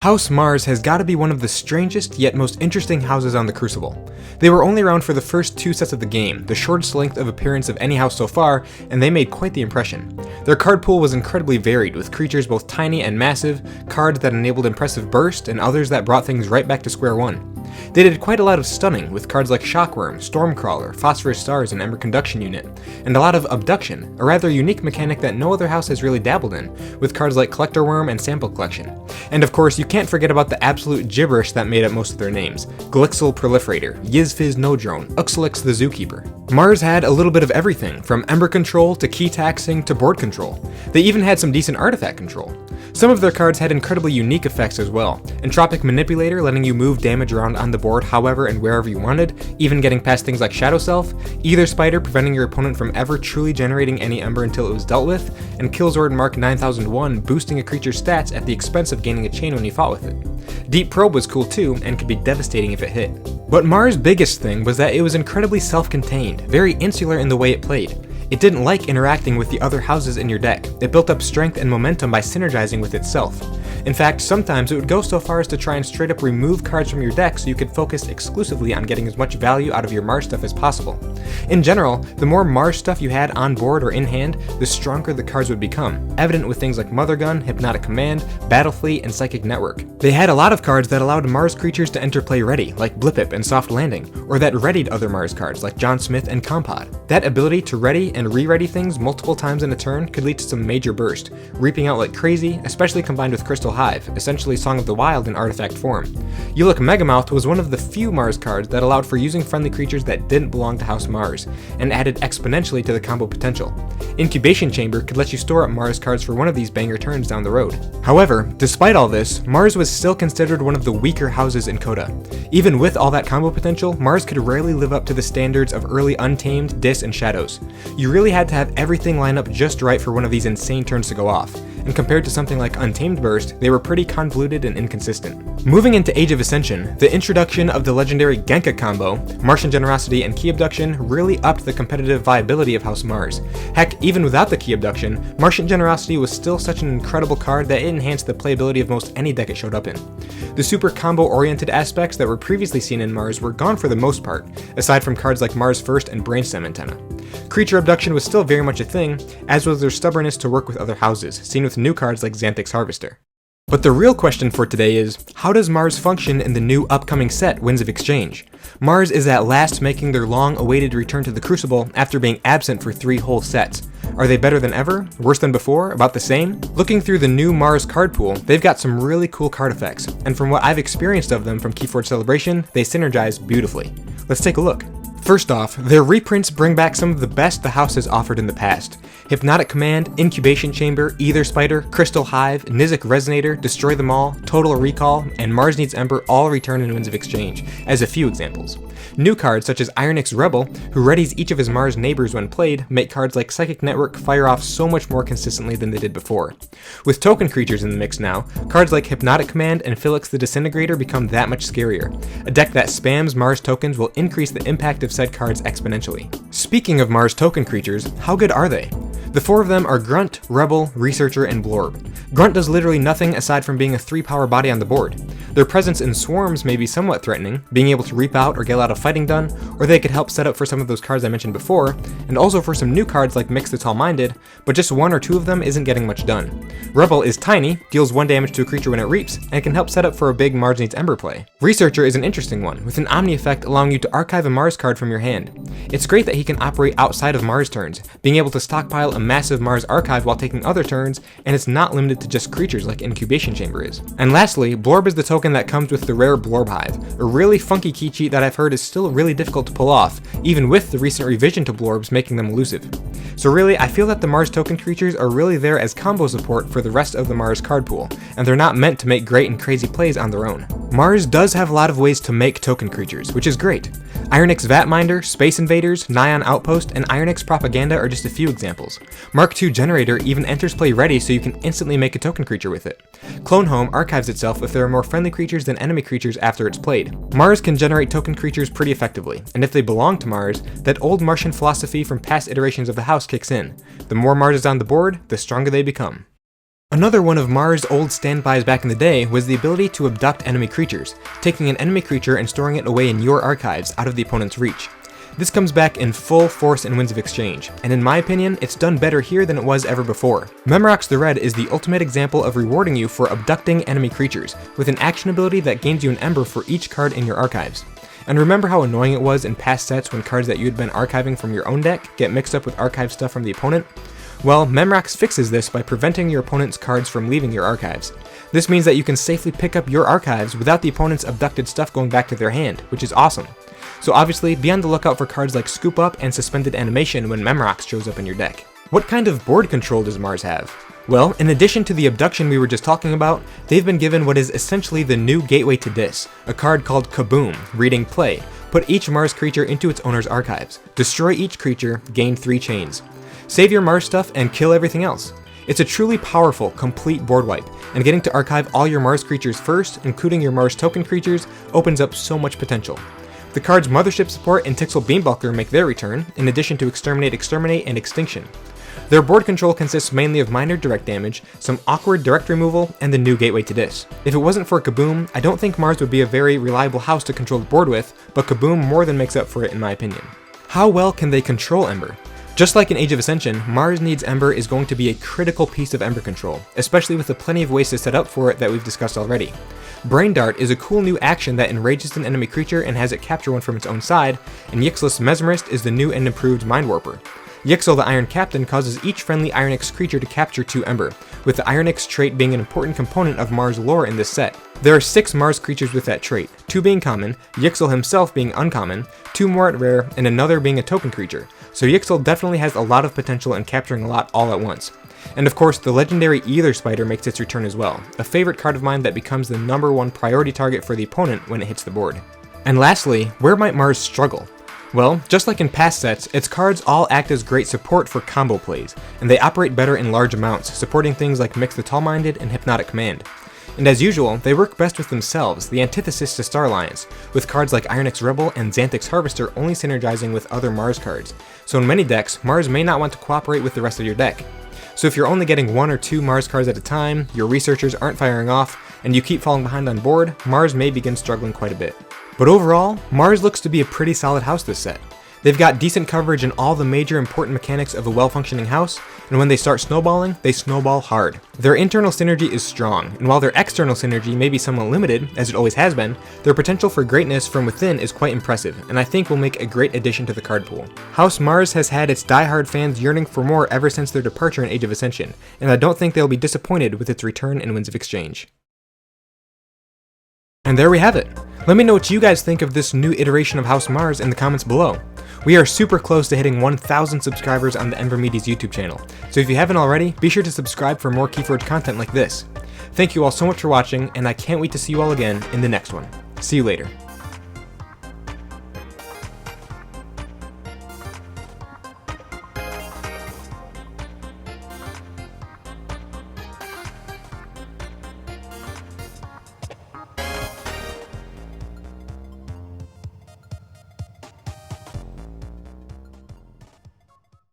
House Mars has got to be one of the strangest yet most interesting houses on the Crucible. They were only around for the first 2 sets of the game, the shortest length of appearance of any house so far, and they made quite the impression. Their card pool was incredibly varied, with creatures both tiny and massive, cards that enabled impressive burst, and others that brought things right back to square one. They did quite a lot of stunning, with cards like Shockworm, Stormcrawler, Phosphorus Stars, and Ember Conduction Unit, and a lot of Abduction, a rather unique mechanic that no other house has really dabbled in, with cards like Collector Worm and Sample Collection. And of course, you can't forget about the absolute gibberish that made up most of their names: Glixel Proliferator, Yizfiz No Drone, Uxalix the Zookeeper. Mars had a little bit of everything, from Ember control to key taxing to board control. They even had some decent artifact control. Some of their cards had incredibly unique effects as well. Entropic Manipulator, letting you move damage around on the board however and wherever you wanted, even getting past things like Shadow Self. Either Spider, preventing your opponent from ever truly generating any Ember until it was dealt with, and Killzord Mark 9001, boosting a creature's stats at the expense of gaining a chain when you fought with it. Deep Probe was cool too, and could be devastating if it hit. But Mars' biggest thing was that it was incredibly self-contained, very insular in the way it played. It didn't like interacting with the other houses in your deck. It built up strength and momentum by synergizing with itself. In fact, sometimes it would go so far as to try and straight up remove cards from your deck so you could focus exclusively on getting as much value out of your Mars stuff as possible. In general, the more Mars stuff you had on board or in hand, the stronger the cards would become, evident with things like Mother Gun, Hypnotic Command, Battle Fleet, and Psychic Network. They had a lot of cards that allowed Mars creatures to enter play ready, like Blipip and Soft Landing, or that readied other Mars cards like John Smith and Compod. That ability to ready and re-ready things multiple times in a turn could lead to some major burst, reaping out like crazy, especially combined with Crystal Hive, essentially Song of the Wild in artifact form. Ulic Megamouth was one of the few Mars cards that allowed for using friendly creatures that didn't belong to House Mars, and added exponentially to the combo potential. Incubation Chamber could let you store up Mars cards for one of these banger turns down the road. However, despite all this, Mars was still considered one of the weaker houses in Coda. Even with all that combo potential, Mars could rarely live up to the standards of early Untamed, Dis, and Shadows. You really had to have everything line up just right for one of these insane turns to go off, and compared to something like Untamed Burst, they were pretty convoluted and inconsistent. Moving into Age of Ascension, the introduction of the legendary Genka combo, Martian Generosity and Key Abduction, really upped the competitive viability of House Mars. Heck, even without the Key Abduction, Martian Generosity was still such an incredible card that it enhanced the playability of most any deck it showed up in. The super combo-oriented aspects that were previously seen in Mars were gone for the most part, aside from cards like Mars First and Brainstem Antenna. Creature Abduction was still very much a thing, as was their stubbornness to work with other houses, seen with new cards like Xantix Harvester. But the real question for today is, how does Mars function in the new upcoming set, Winds of Exchange? Mars is at last making their long-awaited return to the Crucible after being absent for 3 whole sets. Are they better than ever? Worse than before? About the same? Looking through the new Mars card pool, they've got some really cool card effects, and from what I've experienced of them from KeyForge's Celebration, they synergize beautifully. Let's take a look. First off, their reprints bring back some of the best the house has offered in the past. Hypnotic Command, Incubation Chamber, Either Spider, Crystal Hive, Nizic Resonator, Destroy Them All, Total Recall, and Mars Needs Ember all return in Winds of Exchange, as a few examples. New cards such as Ironix Rebel, who readies each of his Mars neighbors when played, make cards like Psychic Network fire off so much more consistently than they did before. With token creatures in the mix now, cards like Hypnotic Command and Phylix the Disintegrator become that much scarier. A deck that spams Mars tokens will increase the impact of said cards exponentially. Speaking of Mars token creatures, how good are they? The 4 of them are Grunt, Rebel, Researcher, and Blorb. Grunt does literally nothing aside from being a 3-power body on the board. Their presence in swarms may be somewhat threatening, being able to reap out or get a lot of fighting done, or they could help set up for some of those cards I mentioned before, and also for some new cards like Mix the Tall-Minded, but just 1 or 2 of them isn't getting much done. Rebel is tiny, deals 1 damage to a creature when it reaps, and can help set up for a big Mars Needs Ember play. Researcher is an interesting one, with an Omni effect allowing you to archive a Mars card from your hand. It's great that he can operate outside of Mars turns, being able to stockpile a massive Mars archive while taking other turns, and it's not limited to just creatures like Incubation Chamber is. And lastly, Blorb is the token that comes with the rare Blorb Hive, a really funky key cheat that I've heard is still really difficult to pull off, even with the recent revision to Blorbs making them elusive. So really, I feel that the Mars token creatures are really there as combo support for the rest of the Mars card pool, and they're not meant to make great and crazy plays on their own. Mars does have a lot of ways to make token creatures, which is great. Ironix Vatminder, Space Invaders, Nyan Outpost, and Ironix Propaganda are just a few examples. Mark II Generator even enters play ready so you can instantly make a token creature with it. Clone Home archives itself if there are more friendly creatures than enemy creatures after it's played. Mars can generate token creatures pretty effectively, and if they belong to Mars, that old Martian philosophy from past iterations of the house kicks in. The more Mars is on the board, the stronger they become. Another one of Mars' old standbys back in the day was the ability to abduct enemy creatures, taking an enemy creature and storing it away in your archives out of the opponent's reach. This comes back in full force in Winds of Exchange, and in my opinion, it's done better here than it was ever before. Memrox the Red is the ultimate example of rewarding you for abducting enemy creatures, with an action ability that gains you an Ember for each card in your archives. And remember how annoying it was in past sets when cards that you had been archiving from your own deck get mixed up with archive stuff from the opponent? Well, Memrox fixes this by preventing your opponent's cards from leaving your archives. This means that you can safely pick up your archives without the opponent's abducted stuff going back to their hand, which is awesome. So obviously, be on the lookout for cards like Scoop Up and Suspended Animation when Memrox shows up in your deck. What kind of board control does Mars have? Well, in addition to the abduction we were just talking about, they've been given what is essentially the new Gateway to Dis, a card called Kaboom, reading Play. Put each Mars creature into its owner's archives. Destroy each creature, gain 3 chains. Save your Mars stuff and kill everything else. It's a truly powerful, complete board wipe, and getting to archive all your Mars creatures first, including your Mars token creatures, opens up so much potential. The cards Mothership Support and Tixel Beambalker make their return, in addition to Exterminate, Exterminate, and Extinction. Their board control consists mainly of minor direct damage, some awkward direct removal, and the new Gateway to Dis. If it wasn't for Kaboom, I don't think Mars would be a very reliable house to control the board with, but Kaboom more than makes up for it in my opinion. How well can they control Ember? Just like in Age of Ascension, Mars Needs Ember is going to be a critical piece of Ember control, especially with the plenty of ways to set up for it that we've discussed already. Brain Dart is a cool new action that enrages an enemy creature and has it capture one from its own side, and Yixl's Mesmerist is the new and improved Mind Warper. Yixel the Iron Captain causes each friendly Ironix creature to capture 2 Ember, with the Ironix trait being an important component of Mars lore in this set. There are 6 Mars creatures with that trait, 2 being common, Yixel himself being uncommon, 2 more at rare, and another being a token creature, so Yixel definitely has a lot of potential in capturing a lot all at once. And of course, the legendary Ether Spider makes its return as well, a favorite card of mine that becomes the #1 priority target for the opponent when it hits the board. And lastly, where might Mars struggle? Well, just like in past sets, its cards all act as great support for combo plays, and they operate better in large amounts, supporting things like Mix the Tall-Minded and Hypnotic Command. And as usual, they work best with themselves, the antithesis to Star Alliance, with cards like Ironix Rebel and Xantix Harvester only synergizing with other Mars cards. So in many decks, Mars may not want to cooperate with the rest of your deck. So if you're only getting 1 or 2 Mars cards at a time, your researchers aren't firing off, and you keep falling behind on board, Mars may begin struggling quite a bit. But overall, Mars looks to be a pretty solid house this set. They've got decent coverage in all the major important mechanics of a well-functioning house, and when they start snowballing, they snowball hard. Their internal synergy is strong, and while their external synergy may be somewhat limited, as it always has been, their potential for greatness from within is quite impressive, and I think will make a great addition to the card pool. House Mars has had its die-hard fans yearning for more ever since their departure in Age of Ascension, and I don't think they'll be disappointed with its return in Winds of Exchange. And there we have it. Let me know what you guys think of this new iteration of House Mars in the comments below. We are super close to hitting 1,000 subscribers on the Aembermedes YouTube channel, so if you haven't already, be sure to subscribe for more KeyForge content like this. Thank you all so much for watching, and I can't wait to see you all again in the next one. See you later.